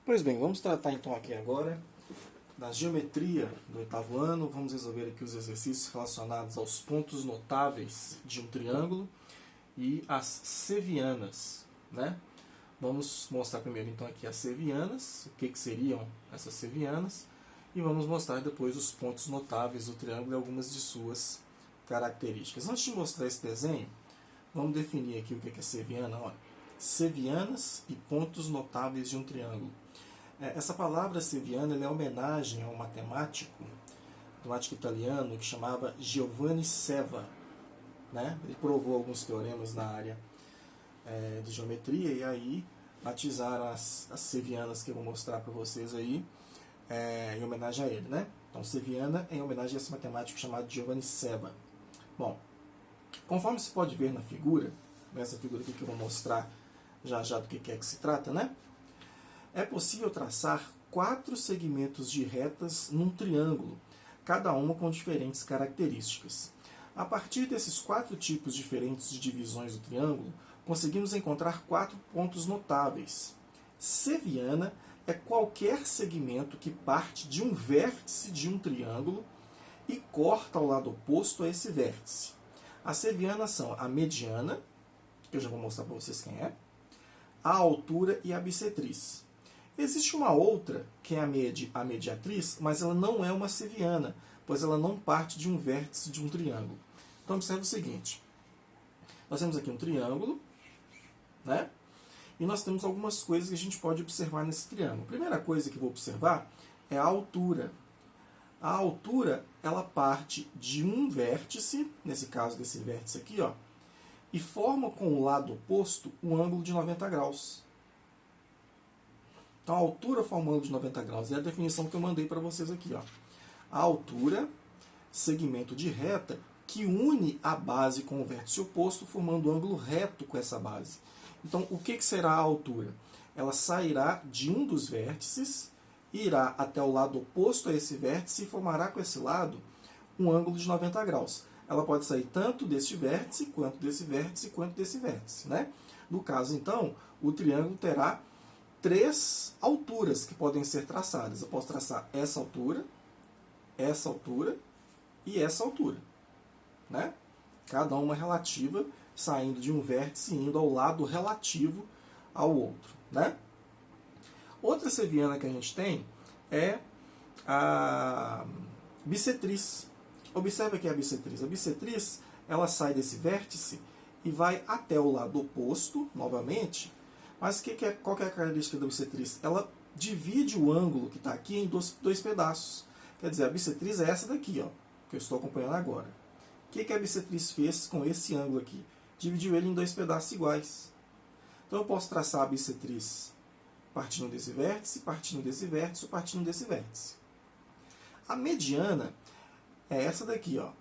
Pois bem, vamos tratar então aqui agora da geometria do oitavo ano. Vamos resolver aqui os exercícios relacionados aos pontos notáveis de um triângulo e as sevianas, né? Vamos mostrar primeiro então aqui as sevianas, o que seriam essas sevianas, e vamos mostrar depois os pontos notáveis do triângulo e algumas de suas características. Antes de mostrar esse desenho, vamos definir aqui o que é seviana. Olha, sevianas e pontos notáveis de um triângulo. Essa palavra seviana é homenagem a um matemático italiano que chamava Giovanni Ceva, né? Ele provou alguns teoremas na área de geometria e aí batizaram as sevianas que eu vou mostrar para vocês aí em homenagem a ele, né? Então, seviana é em homenagem a esse matemático chamado Giovanni Ceva. Bom, conforme se pode ver na figura, nessa figura aqui que eu vou mostrar já do que é que se trata, né? É possível traçar 4 segmentos de retas num triângulo, cada uma com diferentes características. A partir desses 4 tipos diferentes de divisões do triângulo, conseguimos encontrar 4 pontos notáveis. Seviana é qualquer segmento que parte de um vértice de um triângulo e corta ao lado oposto a esse vértice. As sevianas são a mediana, que eu já vou mostrar para vocês quem é, a altura e a bissetriz. Existe uma outra, que é a mediatriz, mas ela não é uma seviana, pois ela não parte de um vértice de um triângulo. Então, observe o seguinte. Nós temos aqui um triângulo, né? E nós temos algumas coisas que a gente pode observar nesse triângulo. A primeira coisa que eu vou observar é a altura. A altura, ela parte de um vértice, nesse caso desse vértice aqui, ó, e forma com o lado oposto um ângulo de 90 graus. Então, a altura forma um ângulo de 90 graus. É a definição que eu mandei para vocês aqui. Ó. A altura, segmento de reta, que une a base com o vértice oposto, formando um ângulo reto com essa base. Então, o que será a altura? Ela sairá de um dos vértices, irá até o lado oposto a esse vértice e formará com esse lado um ângulo de 90 graus. Ela pode sair tanto deste vértice, quanto desse vértice, quanto desse vértice. Né? No caso, então, o triângulo terá 3 alturas que podem ser traçadas. Eu posso traçar essa altura e essa altura. Né? Cada uma relativa, saindo de um vértice e indo ao lado relativo ao outro. Né? Outra seviana que a gente tem é a bissetriz. Observe aqui a bissetriz. A bissetriz, ela sai desse vértice e vai até o lado oposto, novamente. Mas qual que é a característica da bissetriz? Ela divide o ângulo que está aqui em dois pedaços. Quer dizer, a bissetriz é essa daqui, ó, que eu estou acompanhando agora. O que a bissetriz fez com esse ângulo aqui? Dividiu ele em 2 pedaços iguais. Então eu posso traçar a bissetriz partindo desse vértice, partindo desse vértice ou partindo desse vértice. A mediana é essa daqui, ó.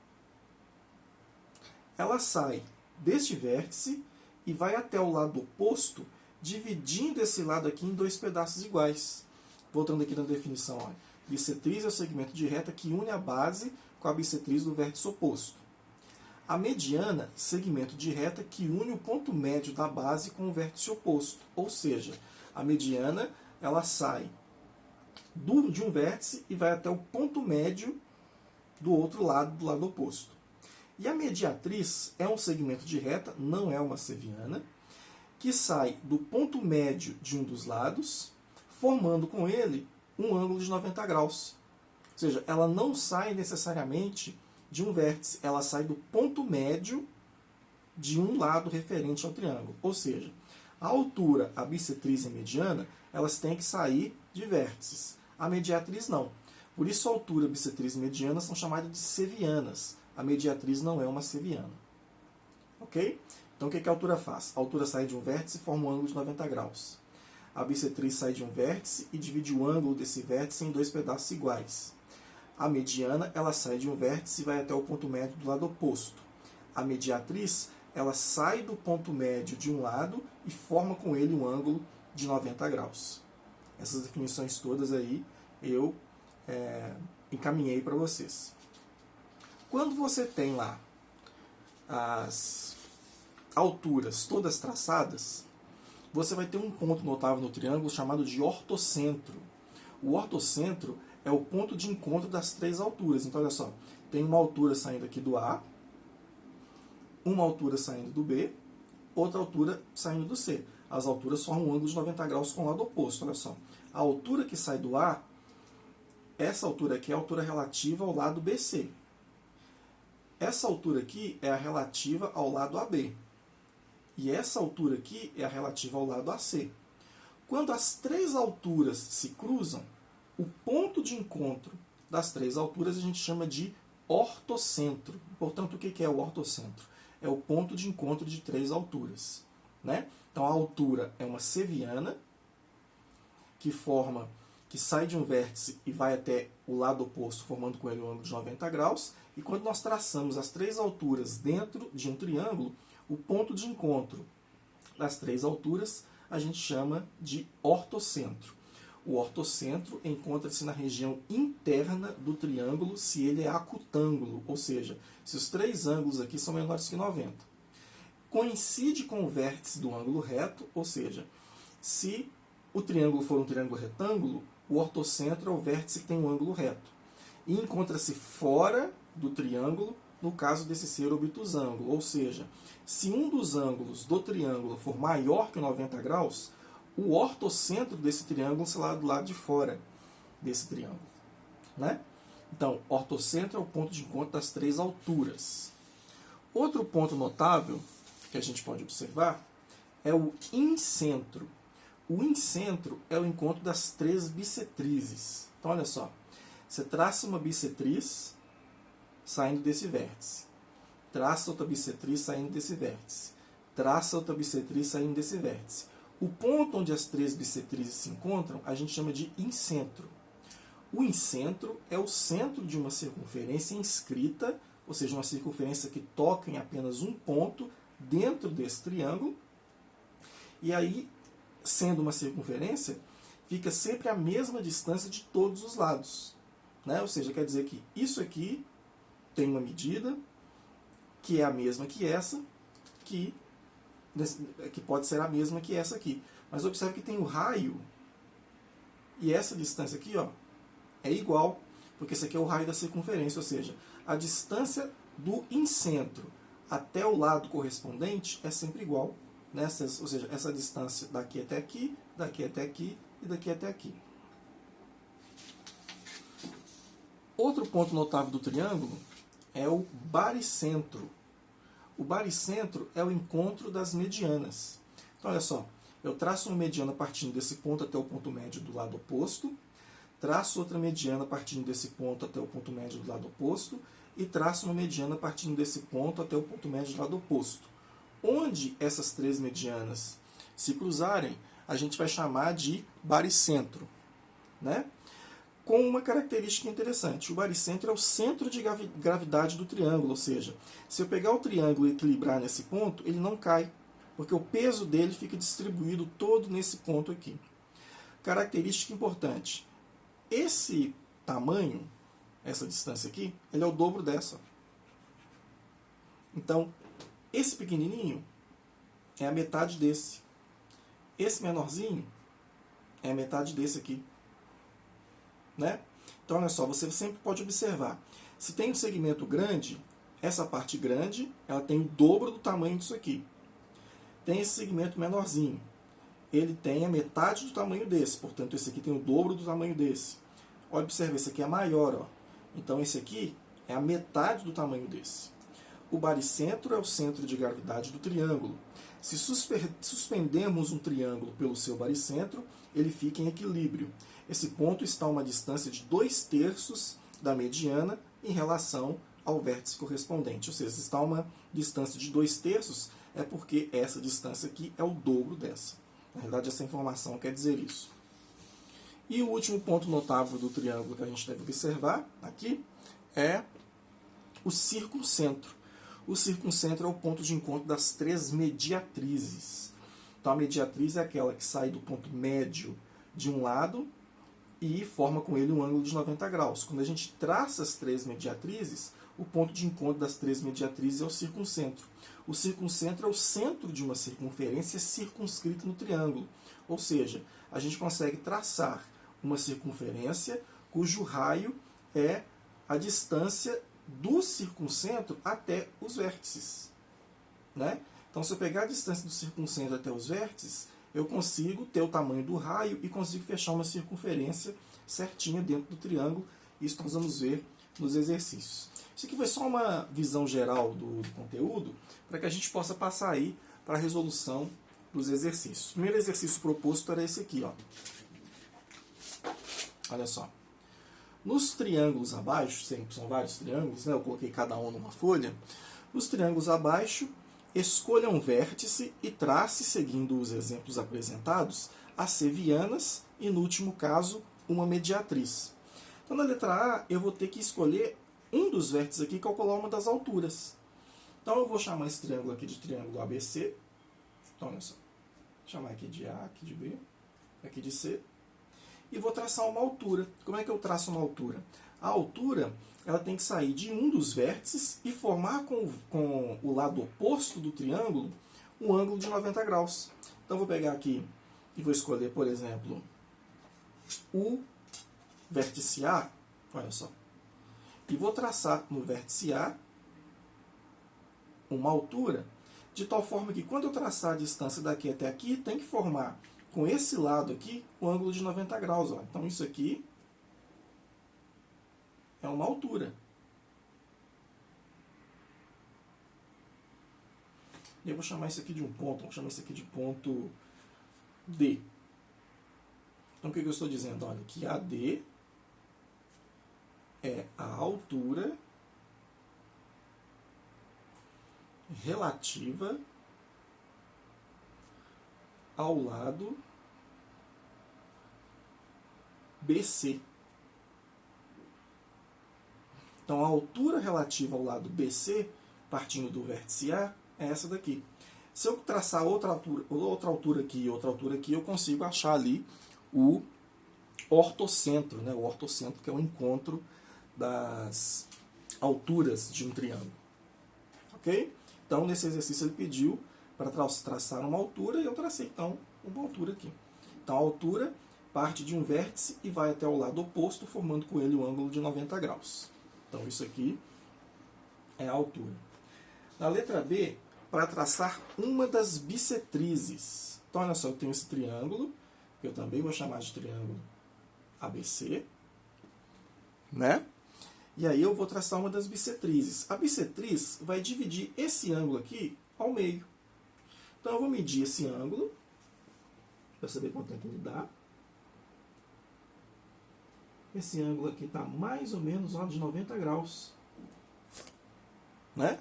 Ela sai deste vértice e vai até o lado oposto, dividindo esse lado aqui em 2 pedaços iguais. Voltando aqui na definição, ó. Bissetriz é o segmento de reta que une a base com a bissetriz do vértice oposto. A mediana, segmento de reta que une o ponto médio da base com o vértice oposto. Ou seja, a mediana, ela sai de um vértice e vai até o ponto médio do outro lado, do lado oposto. E a mediatriz é um segmento de reta, não é uma seviana, que sai do ponto médio de um dos lados, formando com ele um ângulo de 90 graus. Ou seja, ela não sai necessariamente de um vértice, ela sai do ponto médio de um lado referente ao triângulo. Ou seja, a altura, a bissetriz e a mediana, elas têm que sair de vértices. A mediatriz não. Por isso a altura, bissetriz e mediana são chamadas de sevianas. A mediatriz não é uma seviana. Ok? Então, o que a altura faz? A altura sai de um vértice e forma um ângulo de 90 graus. A bissetriz sai de um vértice e divide o ângulo desse vértice em 2 pedaços iguais. A mediana, ela sai de um vértice e vai até o ponto médio do lado oposto. A mediatriz, ela sai do ponto médio de um lado e forma com ele um ângulo de 90 graus. Essas definições todas aí eu encaminhei para vocês. Quando você tem lá as alturas todas traçadas, você vai ter um ponto notável no triângulo chamado de ortocentro. O ortocentro é o ponto de encontro das três alturas. Então, olha só, tem uma altura saindo aqui do A, uma altura saindo do B, outra altura saindo do C. As alturas formam um ângulo de 90 graus com o lado oposto. Olha só, a altura que sai do A, essa altura aqui é a altura relativa ao lado BC. Essa altura aqui é a relativa ao lado AB. E essa altura aqui é a relativa ao lado AC. Quando as três alturas se cruzam, o ponto de encontro das três alturas a gente chama de ortocentro. Portanto, o que é o ortocentro? É o ponto de encontro de três alturas, né? Então, a altura é uma seviana que sai de um vértice e vai até o lado oposto, formando com ele um ângulo de 90 graus. E quando nós traçamos as três alturas dentro de um triângulo, o ponto de encontro das três alturas a gente chama de ortocentro. O ortocentro encontra-se na região interna do triângulo se ele é acutângulo, ou seja, se os três ângulos aqui são menores que 90. Coincide com o vértice do ângulo reto, ou seja, se o triângulo for um triângulo retângulo, o ortocentro é o vértice que tem um ângulo reto. E encontra-se fora do triângulo no caso desse ser obtusângulo, ou seja, se um dos ângulos do triângulo for maior que 90 graus, o ortocentro desse triângulo será do lado de fora desse triângulo, né? Então, ortocentro é o ponto de encontro das três alturas. Outro ponto notável que a gente pode observar é o incentro. O incentro é o encontro das três bissetrizes. Então, olha só, você traça uma bissetriz saindo desse vértice, traça outra bissetriz saindo desse vértice, traça outra bissetriz saindo desse vértice. O ponto onde as três bissetrizes se encontram, a gente chama de incentro. O incentro é o centro de uma circunferência inscrita, ou seja, uma circunferência que toca em apenas um ponto dentro desse triângulo. E aí, sendo uma circunferência, fica sempre a mesma distância de todos os lados, né? Ou seja, quer dizer que isso aqui tem uma medida que é a mesma que essa, que pode ser a mesma que essa aqui. Mas observe que tem o raio, e essa distância aqui, ó, é igual, porque esse aqui é o raio da circunferência, ou seja, a distância do incentro até o lado correspondente é sempre igual, né? Ou seja, essa distância daqui até aqui, daqui até aqui e daqui até aqui. Outro ponto notável do triângulo é o baricentro. O baricentro é o encontro das medianas. Então, olha só, eu traço uma mediana partindo desse ponto até o ponto médio do lado oposto, traço outra mediana partindo desse ponto até o ponto médio do lado oposto, e traço uma mediana partindo desse ponto até o ponto médio do lado oposto. Onde essas três medianas se cruzarem, a gente vai chamar de baricentro, né? Com uma característica interessante. O baricentro é o centro de gravidade do triângulo, ou seja, se eu pegar o triângulo e equilibrar nesse ponto, ele não cai, porque o peso dele fica distribuído todo nesse ponto aqui. Característica importante. Esse tamanho, essa distância aqui, ele é o dobro dessa. Então, esse pequenininho é a metade desse. Esse menorzinho é a metade desse aqui. Né? Então, olha só, você sempre pode observar. Se tem um segmento grande, essa parte grande ela tem o dobro do tamanho disso aqui. Tem esse segmento menorzinho. Ele tem a metade do tamanho desse. Portanto, esse aqui tem o dobro do tamanho desse. Observe, esse aqui é maior. Ó. Então, esse aqui é a metade do tamanho desse. O baricentro é o centro de gravidade do triângulo. Se suspendemos um triângulo pelo seu baricentro, ele fica em equilíbrio. Esse ponto está a uma distância de 2/3 da mediana em relação ao vértice correspondente. Ou seja, se está a uma distância de 2/3, é porque essa distância aqui é o dobro dessa. Na verdade, essa informação quer dizer isso. E o último ponto notável do triângulo que a gente deve observar aqui é o circuncentro. O circuncentro é o ponto de encontro das três mediatrizes. Então, a mediatriz é aquela que sai do ponto médio de um lado e forma com ele um ângulo de 90 graus. Quando a gente traça as três mediatrizes, o ponto de encontro das três mediatrizes é o circuncentro. O circuncentro é o centro de uma circunferência circunscrita no triângulo. Ou seja, a gente consegue traçar uma circunferência cujo raio é a distância do circuncentro até os vértices. Né? Então, se eu pegar a distância do circuncentro até os vértices, eu consigo ter o tamanho do raio e consigo fechar uma circunferência certinha dentro do triângulo. Isso nós vamos ver nos exercícios. Isso aqui foi só uma visão geral do conteúdo, para que a gente possa passar aí para a resolução dos exercícios. O primeiro exercício proposto era esse aqui. Ó. Olha só. Nos triângulos abaixo, são vários triângulos, né? Eu coloquei cada um numa folha. Nos triângulos abaixo, escolha um vértice e trace, seguindo os exemplos apresentados, as sevianas e, no último caso, uma mediatriz. Então, na letra A, eu vou ter que escolher um dos vértices aqui e calcular uma das alturas. Então, eu vou chamar esse triângulo aqui de triângulo ABC. Então, olha só. Vou chamar aqui de A, aqui de B, aqui de C. E vou traçar uma altura. Como é que eu traço uma altura? A altura, ela tem que sair de um dos vértices e formar com o lado oposto do triângulo um ângulo de 90 graus. Então, vou pegar aqui e vou escolher, por exemplo, o vértice A. Olha só. E vou traçar no vértice A uma altura, de tal forma que quando eu traçar a distância daqui até aqui, tem que formar com esse lado aqui o ângulo de 90 graus. Ó. Então, isso aqui é uma altura. E eu vou chamar isso aqui de um ponto, vou chamar isso aqui de ponto D. Então, o que eu estou dizendo? Olha, que AD é a altura relativa ao lado BC. Então, a altura relativa ao lado BC, partindo do vértice A, é essa daqui. Se eu traçar outra altura aqui e outra altura aqui, eu consigo achar ali o ortocentro, né? O ortocentro, que é o encontro das alturas de um triângulo. Ok? Então, nesse exercício, ele pediu para traçar uma altura e eu tracei, então, uma altura aqui. Então, a altura parte de um vértice e vai até o lado oposto, formando com ele um ângulo de 90 graus. Então, isso aqui é a altura. Na letra B, para traçar uma das bissetrizes. Então, olha só, eu tenho esse triângulo, que eu também vou chamar de triângulo ABC, né? E aí eu vou traçar uma das bissetrizes. A bissetriz vai dividir esse ângulo aqui ao meio. Então, eu vou medir esse ângulo, para saber quanto é que ele dá. Esse ângulo aqui está mais ou menos de 90 graus. Né?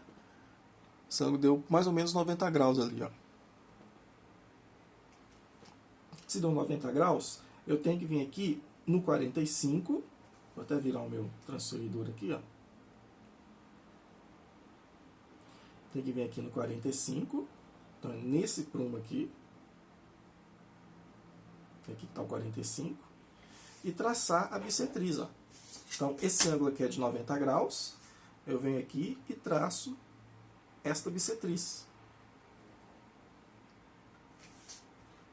Esse ângulo deu mais ou menos 90 graus ali. Ó. Se deu 90 graus, eu tenho que vir aqui no 45. Vou até virar o meu transferidor aqui. Ó. Tem que vir aqui no 45. Então, é nesse prumo aqui. Aqui está o 45. E traçar a bissetriz. Ó. Então, esse ângulo aqui é de 90 graus. Eu venho aqui e traço esta bissetriz.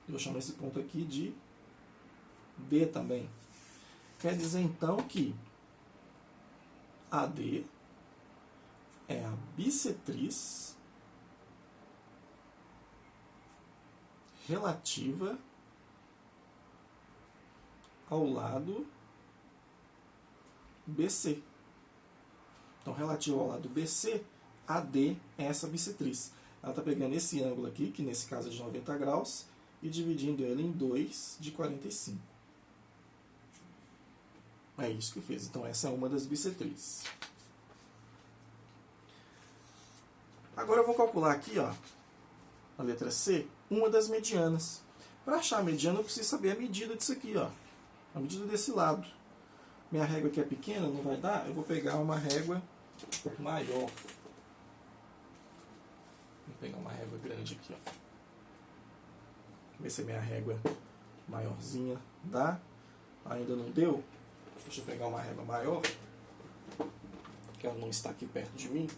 Eu vou chamar esse ponto aqui de B também. Quer dizer, então, que AD é a bissetriz relativa ao lado BC. Então, relativo ao lado BC, AD é essa bissetriz. Ela está pegando esse ângulo aqui, que nesse caso é de 90 graus, e dividindo ele em 2 de 45. É isso que fez. Então, essa é uma das bissetrizes. Agora eu vou calcular aqui, ó, a letra C, uma das medianas. Para achar a mediana, eu preciso saber a medida disso aqui, ó. A medida desse lado. Minha régua aqui é pequena, não vai dar. Eu vou pegar uma régua maior. Vou pegar uma régua grande aqui, ó. Ver se a minha régua maiorzinha dá. Ainda não deu. Deixa eu pegar uma régua maior, que ela não está aqui perto de mim.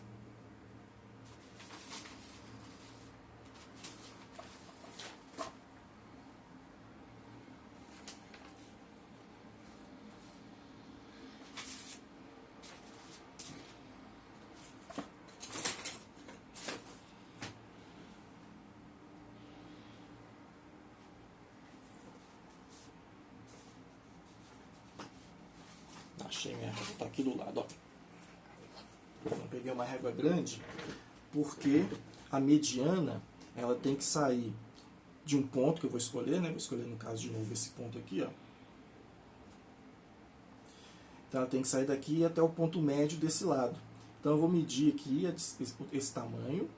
Achei minha régua, tá aqui do lado, ó. Então, peguei uma régua grande porque a mediana, ela tem que sair de um ponto que eu vou escolher, né? Vou escolher, no caso, de novo, esse ponto aqui, ó. Então, ela tem que sair daqui até o ponto médio desse lado. Então, eu vou medir aqui esse tamanho.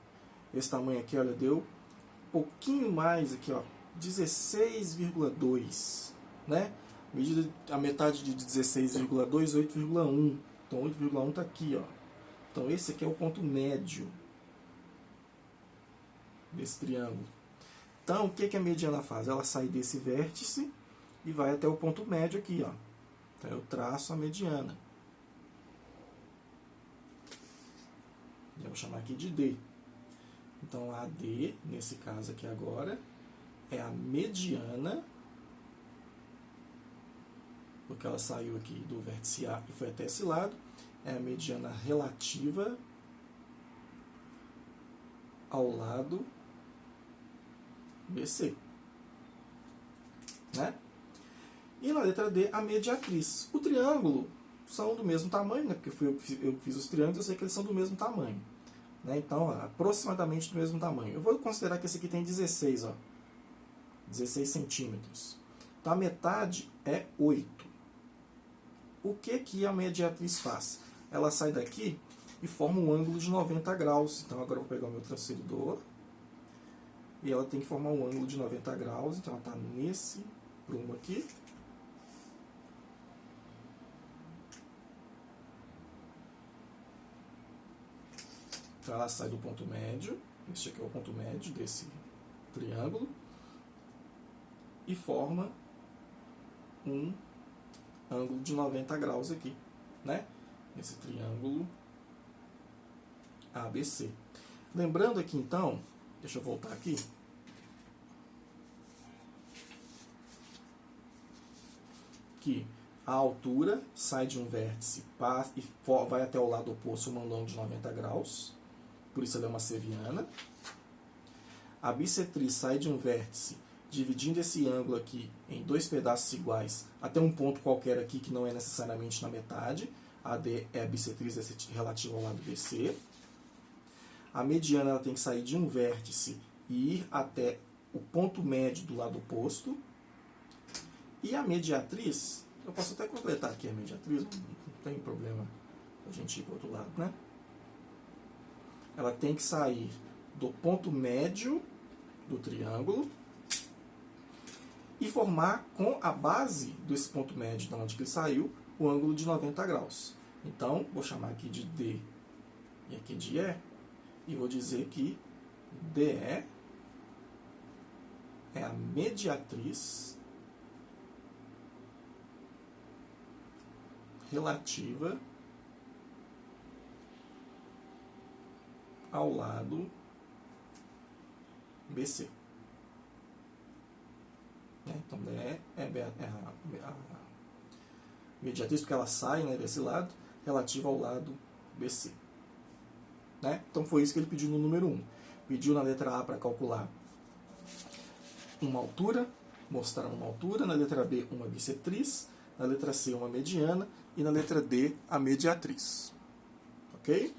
Esse tamanho aqui, olha, deu um pouquinho mais aqui, ó, 16,2, né? Medida a metade de 16,2, 8,1. Então, 8,1 está aqui, ó. Então, esse aqui é o ponto médio desse triângulo. Então, o que a mediana faz? Ela sai desse vértice e vai até o ponto médio aqui, ó. Então, eu traço a mediana. Eu vou chamar aqui de D. Então, a D, nesse caso aqui agora, é a mediana, porque ela saiu aqui do vértice A e foi até esse lado, é a mediana relativa ao lado BC. Né? E na letra D, a mediatriz. O triângulo são do mesmo tamanho, né? Porque eu fiz os triângulos, eu sei que eles são do mesmo tamanho. Né? Então, ó, aproximadamente do mesmo tamanho. Eu vou considerar que esse aqui tem 16, ó, 16 centímetros. Então, a metade é 8. O que a mediatriz faz? Ela sai daqui e forma um ângulo de 90 graus. Então, agora eu vou pegar o meu transferidor. E ela tem que formar um ângulo de 90 graus. Então, ela está nesse prumo aqui. Então, ela sai do ponto médio. Este aqui é o ponto médio desse triângulo. E forma um ângulo de 90 graus aqui, né? Esse triângulo ABC. Lembrando aqui, então, deixa eu voltar aqui. Que a altura sai de um vértice e vai até o lado oposto, um ângulo de 90 graus. Por isso ela é uma seviana. A bissetriz sai de um vértice, dividindo esse ângulo aqui em dois pedaços iguais, até um ponto qualquer aqui que não é necessariamente na metade. A D é a bissetriz relativa ao lado BC. A mediana ela tem que sair de um vértice e ir até o ponto médio do lado oposto. E a mediatriz, eu posso até completar aqui a mediatriz, não tem problema a gente ir para o outro lado, né? Ela tem que sair do ponto médio do triângulo e formar com a base desse ponto médio de onde ele saiu o ângulo de 90 graus. Então, vou chamar aqui de D e aqui de E, e vou dizer que DE é a mediatriz relativa ao lado BC. Então, DE é a mediatriz, porque ela sai, né, desse lado, relativa ao lado BC. Né? Então, foi isso que ele pediu no número 1. Pediu na letra A para calcular uma altura, mostrar uma altura, na letra B uma bissetriz, na letra C uma mediana e na letra D a mediatriz. Ok?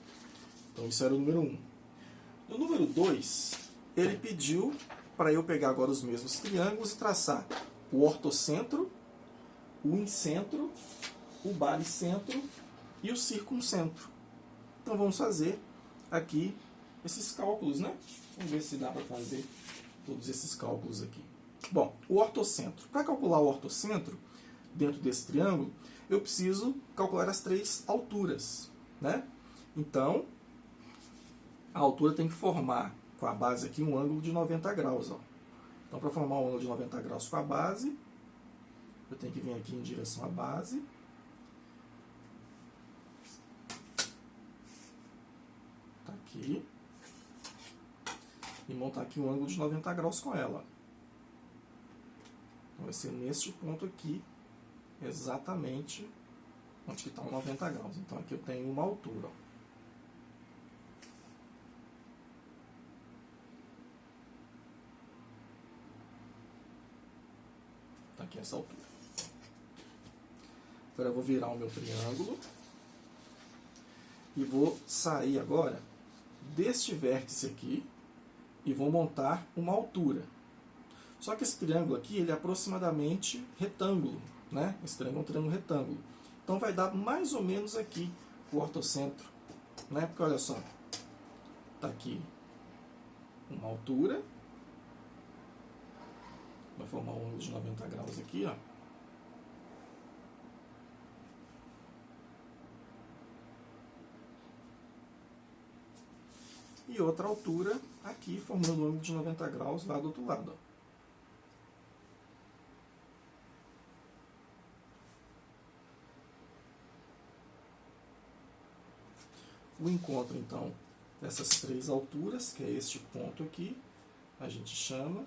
Então, isso era o número 1. No número 2, ele pediu para eu pegar agora os mesmos triângulos e traçar o ortocentro, o incentro, o baricentro e o circuncentro. Então, vamos fazer aqui esses cálculos, né? Vamos ver se dá para fazer todos esses cálculos aqui. Bom, o ortocentro. Para calcular o ortocentro dentro desse triângulo, eu preciso calcular as 3 alturas, né? Então, a altura tem que formar com a base aqui um ângulo de 90 graus. Ó. Então, para formar um ângulo de 90 graus com a base, eu tenho que vir aqui em direção à base. Tá aqui. E montar aqui um ângulo de 90 graus com ela. Então, vai ser neste ponto aqui, exatamente onde que está o 90 graus. Então, aqui eu tenho uma altura. Ó. Tá aqui essa altura. Agora eu vou virar o meu triângulo. E vou sair agora deste vértice aqui e vou montar uma altura. Só que esse triângulo aqui, ele é aproximadamente retângulo, né? Esse triângulo é um triângulo retângulo. Então vai dar mais ou menos aqui o ortocentro, né? Porque olha só, tá aqui uma altura, vai formar um ângulo de 90 graus aqui, ó. E outra altura aqui, formando um ângulo de 90 graus lá do outro lado, ó. O encontro, então, dessas três alturas, que é este ponto aqui, a gente chama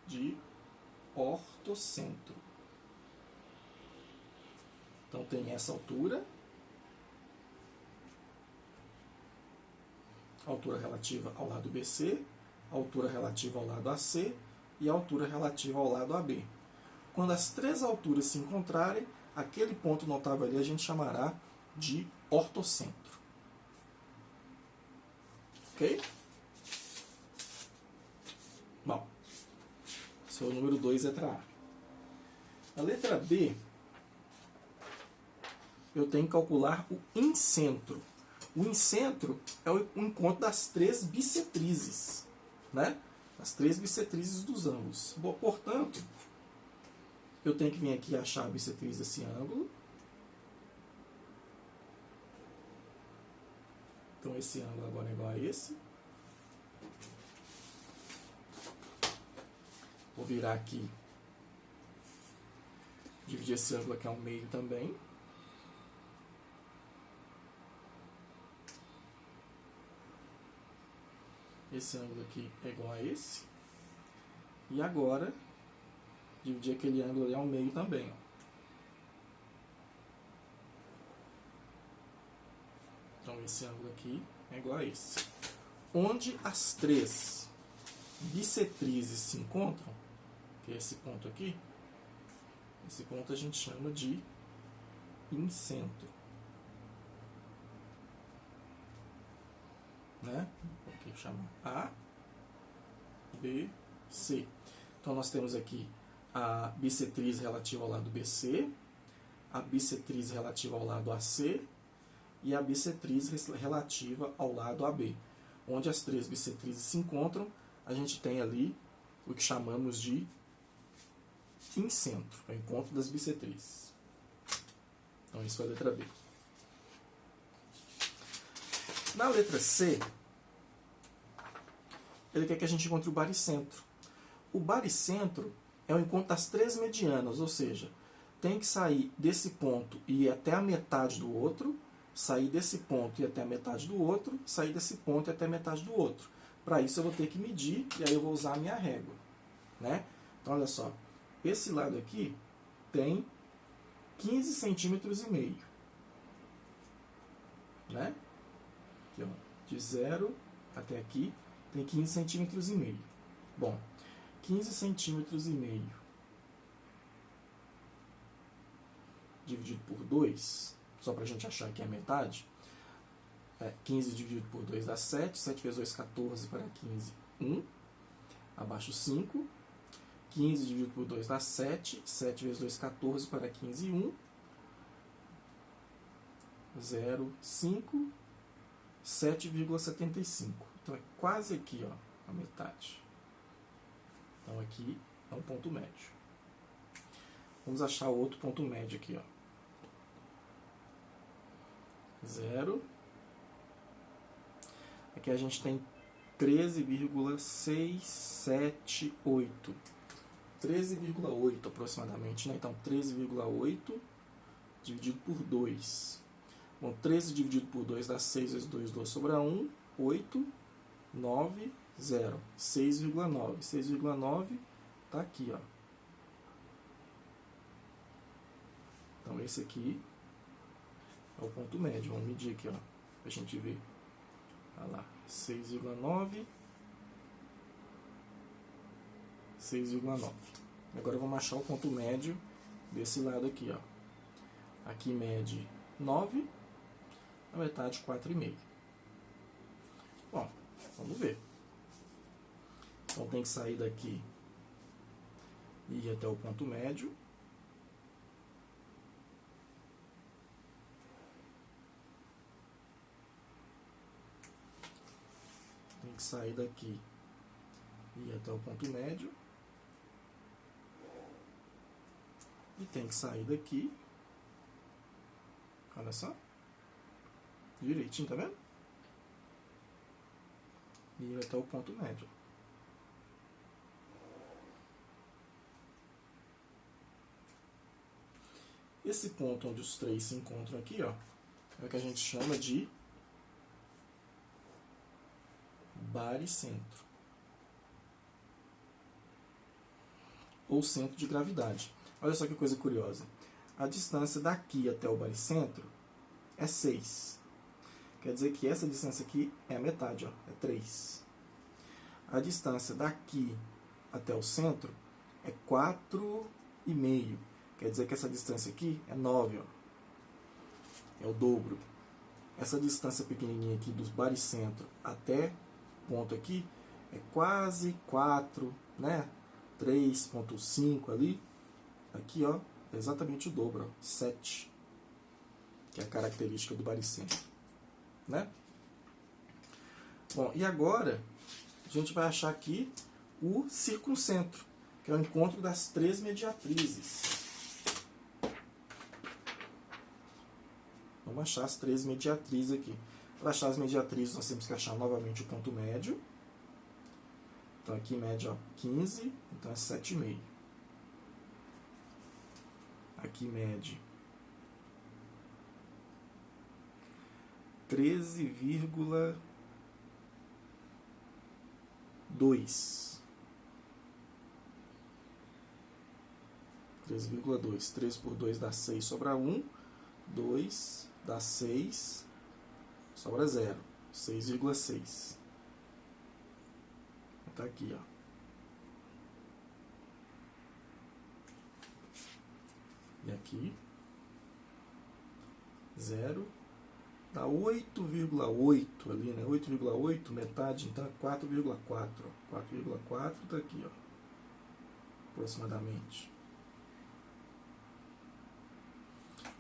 de ortocentro. Então, tem essa altura, altura relativa ao lado BC, altura relativa ao lado AC e altura relativa ao lado AB. Quando as três alturas se encontrarem, aquele ponto notável ali a gente chamará de ortocentro. Ok? Bom, esse é o número 2, letra A. A letra B, eu tenho que calcular o incentro. O incentro é o encontro das três bissetrizes, né? As três bissetrizes dos ângulos. Bom, portanto, eu tenho que vir aqui achar a bissetriz desse ângulo. Então, esse ângulo agora é igual a esse. Vou virar aqui. Dividir esse ângulo aqui ao meio também. Esse ângulo aqui é igual a esse. E agora, dividir aquele ângulo ali ao meio também, ó. Então, esse ângulo aqui é igual a esse. Onde as três bissetrizes se encontram, que é esse ponto aqui, esse ponto a gente chama de incentro. Né? Aqui chama A, B, C. Então, nós temos aqui a bissetriz relativa ao lado BC, a bissetriz relativa ao lado AC e a bissetriz relativa ao lado AB. Onde as três bissetrizes se encontram, a gente tem ali o que chamamos de incentro, é o encontro das bissetrizes. Então, isso foi a letra B. Na letra C, ele quer que a gente encontre o baricentro. O baricentro é o encontro das três medianas, ou seja, tem que sair desse ponto e ir até a metade do outro, sair desse ponto e ir até a metade do outro, sair desse ponto e ir até a metade do outro. Para isso eu vou ter que medir, e aí eu vou usar a minha régua, né? Então, olha só, esse lado aqui tem 15 centímetros e meio, né? Aqui, ó, de 0 até aqui tem 15 centímetros e meio. Bom, 15 centímetros e meio dividido por 2, só para a gente achar que é a metade, 15 dividido por 2 dá 7, 7 vezes 2, 14 para 15, 1, abaixo 5, 15 dividido por 2 dá 7, 7 vezes 2, 14 para 15, 1, 0, 5, 7,75. Então, é quase aqui, ó, a metade. Então, aqui é um ponto médio. Vamos achar o outro ponto médio aqui, ó. 0. Aqui a gente tem 13,678. 13,8 aproximadamente, né? Então, 13,8 dividido por 2. Bom, 13 dividido por 2 dá 6 vezes 2, 2 sobra 1, 8, 9, 0. 6,9. 6,9 está aqui, ó. Então, esse aqui é o ponto médio. Vamos medir aqui, ó, para a gente ver. Olha lá, 6,9, 6,9. Agora vamos achar o ponto médio desse lado aqui, ó. Aqui mede 9, a metade 4,5. Bom, vamos ver. Então tem que sair daqui e ir até o ponto médio. Tem que sair daqui e ir até o ponto médio. E tem que sair daqui. Olha só. Direitinho, tá vendo? E ir até o ponto médio. Esse ponto onde os três se encontram aqui, ó, é o que a gente chama de baricentro. Ou centro de gravidade. Olha só que coisa curiosa. A distância daqui até o baricentro é 6. Quer dizer que essa distância aqui é a metade, ó, é 3. A distância daqui até o centro é 4,5. Quer dizer que essa distância aqui é 9, ó. É o dobro. Essa distância pequenininha aqui do baricentro até o ponto aqui é quase 4, né? 3,5 ali. Aqui, ó, é exatamente o dobro, ó, 7. Que é a característica do baricentro, né? Bom, e agora a gente vai achar aqui o circuncentro, que é o encontro das três mediatrizes. Vamos achar as três mediatrizes aqui. Para achar as mediatrizes, nós temos que achar novamente o ponto médio. Então aqui mede, ó, 15, então é 7,5. Aqui mede 13,2. 13,2. 3 por 2 dá 6, sobra 1. 2 dá 6, sobra 0. 6,6. Está aqui, ó. E aqui, 0, dá 8,8 ali, né? 8,8, metade, então é 4,4. 4,4 está aqui, ó, aproximadamente.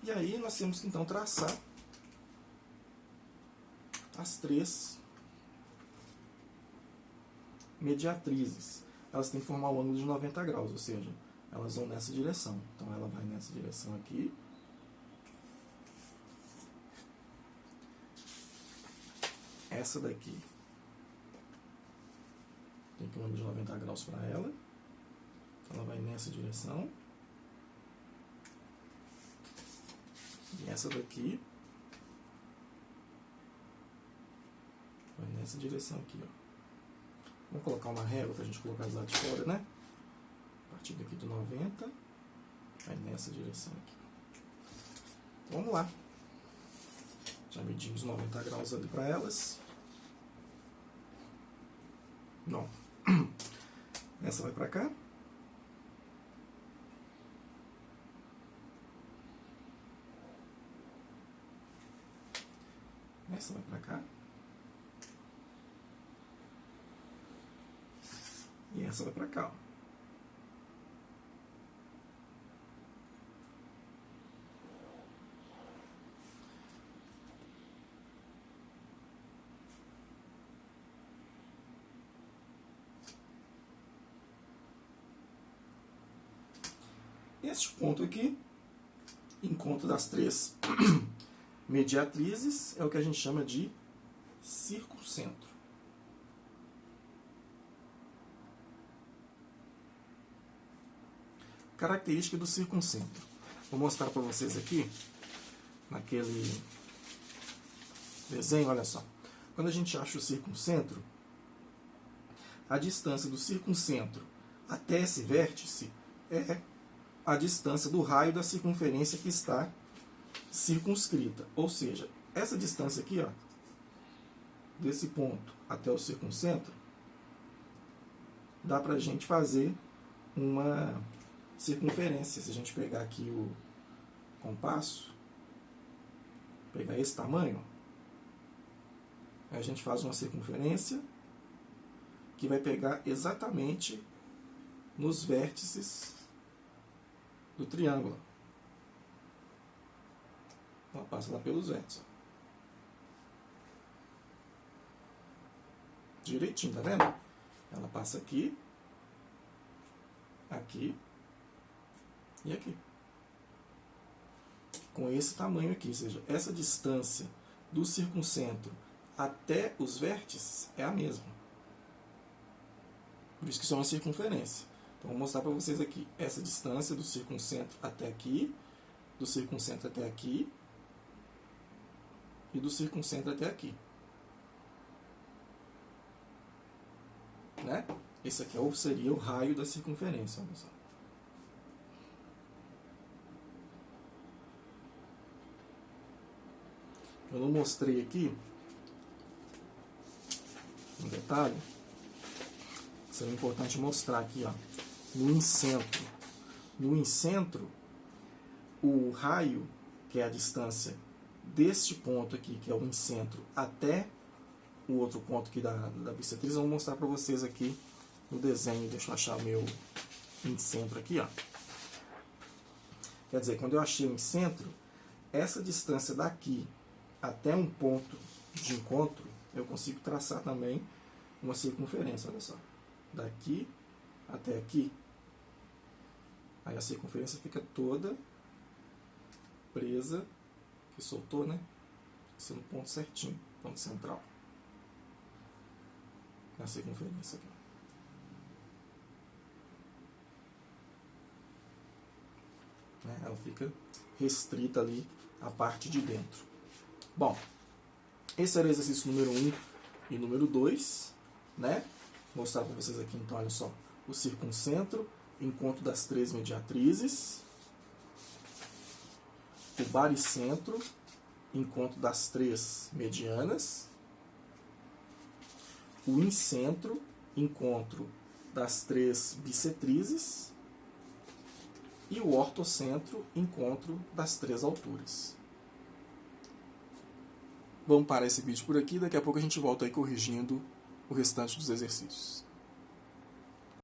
E aí nós temos que então traçar as três mediatrizes. Elas têm que formar um ângulo de 90 graus, ou seja, elas vão nessa direção. Então ela vai nessa direção aqui. Essa daqui tem que um ângulo de 90 graus para ela. Então ela vai nessa direção. E essa daqui vai nessa direção aqui, ó. Vamos colocar uma régua para a gente colocar do lado de fora, né? A partir daqui do 90, vai nessa direção aqui. Então, vamos lá. Já medimos 90 graus ali para elas. Não. Essa vai para cá. Essa vai para cá. E essa vai para cá, ó. Este ponto aqui, encontro das três mediatrizes, é o que a gente chama de circuncentro. Característica do circuncentro. Vou mostrar para vocês aqui, naquele desenho, olha só. Quando a gente acha o circuncentro, a distância do circuncentro até esse vértice é a distância do raio da circunferência que está circunscrita. Ou seja, essa distância aqui, ó, desse ponto até o circuncentro, dá para a gente fazer uma circunferência. Se a gente pegar aqui o compasso, pegar esse tamanho, aí a gente faz uma circunferência que vai pegar exatamente nos vértices do triângulo. Ela passa lá pelos vértices. Direitinho, tá vendo? Ela passa aqui, aqui e aqui. Com esse tamanho aqui, ou seja, essa distância do circuncentro até os vértices é a mesma. Por isso que isso é uma circunferência. Então, vou mostrar para vocês aqui essa distância do circuncentro até aqui, do circuncentro até aqui e do circuncentro até aqui. Né? Esse aqui seria o raio da circunferência. Olha só. Eu não mostrei aqui um detalhe. Seria importante mostrar aqui, ó, no incentro. No incentro, o raio, que é a distância deste ponto aqui, que é o incentro, até o outro ponto aqui da bissetriz, eu vou mostrar para vocês aqui no desenho. Deixa eu achar o meu incentro aqui, ó. Quer dizer, quando eu achei o incentro, essa distância daqui até um ponto de encontro, eu consigo traçar também uma circunferência, olha só. Daqui até aqui. Aí a circunferência fica toda presa, que soltou, né? Isso no ponto certinho, ponto central. Na circunferência aqui. Né? Ela fica restrita ali a parte de dentro. Bom, esse era o exercício número 1 e número 2, né? Vou mostrar para vocês aqui, então, olha só. O circuncentro, encontro das 3 mediatrizes. O baricentro, encontro das 3 medianas. O incentro, encontro das 3 bissetrizes. E o ortocentro, encontro das 3 alturas. Vamos parar esse vídeo por aqui, daqui a pouco a gente volta aí corrigindo o restante dos exercícios.